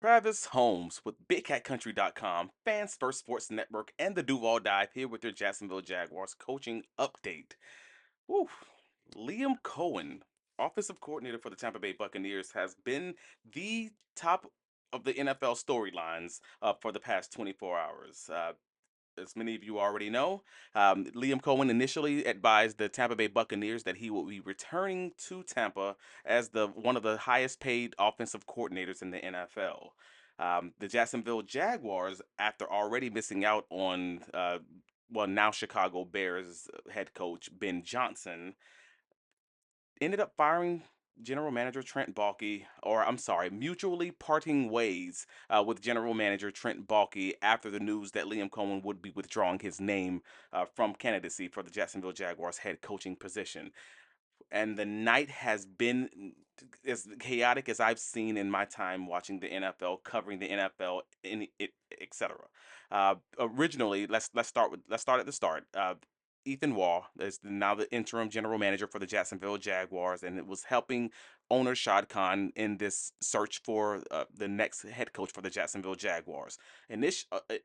Travis Holmes with BigCatCountry.com, Fans First Sports Network, and the Duval Dive here with your Jacksonville Jaguars coaching update. Woo. Liam Coen, offensive coordinator for the Tampa Bay Buccaneers, has been the top of the NFL storylines for the past 24 hours. As many of you already know, Liam Cohen initially advised the Tampa Bay Buccaneers that he will be returning to Tampa as the one of the highest paid offensive coordinators in the NFL. The Jacksonville Jaguars, after already missing out on now Chicago Bears head coach Ben Johnson, ended up firing general manager Trent Baalke, or I'm sorry, mutually parting ways with general manager Trent Baalke after the news that Liam Cohen would be withdrawing his name from candidacy for the Jacksonville Jaguars head coaching position. And the night has been as chaotic as I've seen in my time watching the NFL, covering the NFL, in it, etc. Originally, let's start at the start. Ethan Wall is now the interim general manager for the Jacksonville Jaguars, and it was helping owner Shad Khan in this search for the next head coach for the Jacksonville Jaguars.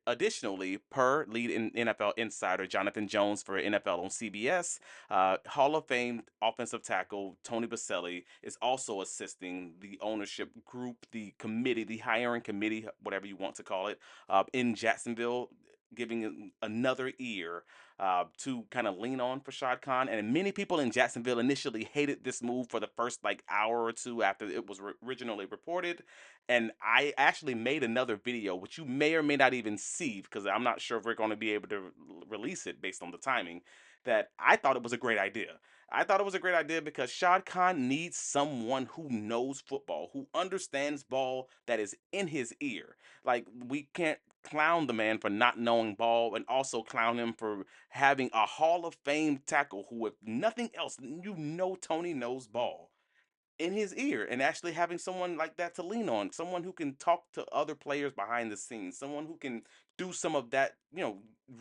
Additionally, per lead in NFL insider Jonathan Jones for NFL on CBS, Hall of Fame offensive tackle Tony Baselli is also assisting the ownership group, the committee, the hiring committee, whatever you want to call it, in Jacksonville, giving it another ear to kind of lean on for Shad Khan. And many people in Jacksonville initially hated this move for the first like hour or two after it was originally reported. And I actually made another video, which you may or may not even see because I'm not sure if we're going to be able to release it based on the timing. That I thought it was a great idea. I thought it was a great idea because Shad Khan needs someone who knows football, who understands ball, that is in his ear. Like, we can't clown the man for not knowing ball and also clown him for having a Hall of Fame tackle who, if nothing else, Tony knows ball in his ear, and actually having someone like that to lean on, someone who can talk to other players behind the scenes, someone who can do some of that,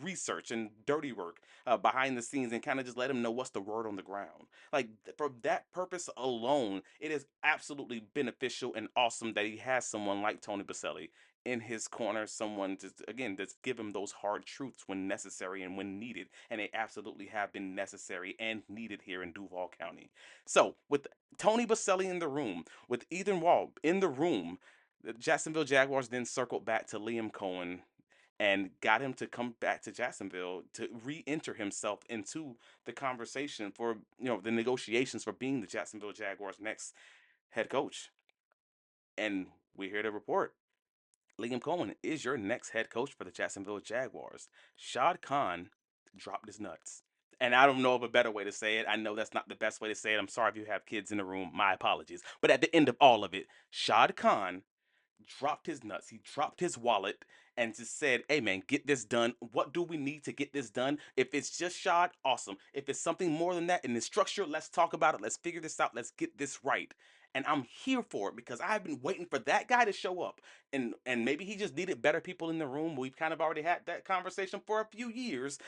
research and dirty work behind the scenes and kind of just let him know what's the word on the ground. Like, for that purpose alone, it is absolutely beneficial and awesome that he has someone like Tony Baselli in his corner, someone to again just give him those hard truths when necessary and when needed, and they absolutely have been necessary and needed here in Duval County. So with Tony Baselli in the room, with Ethan Wall in the room, the Jacksonville Jaguars then circled back to Liam Cohen and got him to come back to Jacksonville to re-enter himself into the conversation for the negotiations for being the Jacksonville Jaguars' next head coach. And we're here to report Liam Cohen is your next head coach for the Jacksonville Jaguars. Shad Khan dropped his nuts. And I don't know of a better way to say it. I know that's not the best way to say it. I'm sorry if you have kids in the room. My apologies. But at the end of all of it, Shad Khan dropped his nuts. He dropped his wallet and just said, "Hey man, get this done. What do we need to get this done? If it's just shot, awesome. If it's something more than that in the structure, let's talk about it. Let's figure this out. Let's get this right." And I'm here for it because I've been waiting for that guy to show up. And maybe he just needed better people in the room. We've kind of already had that conversation for a few years.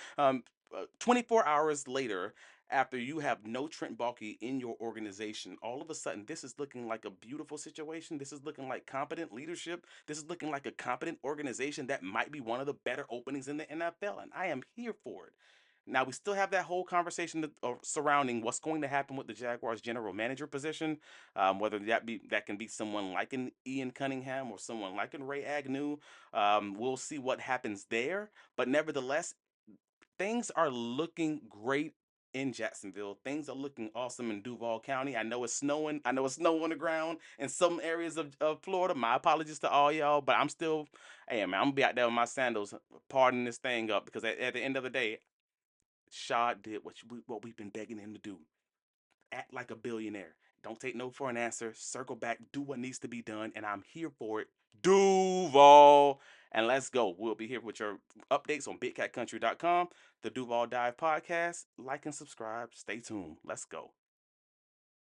24 hours later, after you have no Trent Baalke in your organization, all of a sudden this is looking like a beautiful situation. This is looking like competent leadership. This is looking like a competent organization that might be one of the better openings in the NFL, and I am here for it. Now we still have that whole conversation surrounding what's going to happen with the Jaguars general manager position, whether that can be someone like an Ian Cunningham or someone like an Ray Agnew. We'll see what happens there, but nevertheless, things are looking great in Jacksonville. Things are looking awesome in Duval County. I know it's snowing. I know it's snow on the ground in some areas of Florida. My apologies to all y'all, but I'm still, hey man, I'm gonna be out there with my sandals, parting this thing up because at the end of the day, Shad did what we've been begging him to do: act like a billionaire. Don't take no for an answer. Circle back, do what needs to be done, and I'm here for it. Duval. And let's go. We'll be here with your updates on BigCatCountry.com, the Duval Dive Podcast. Like and subscribe. Stay tuned. Let's go.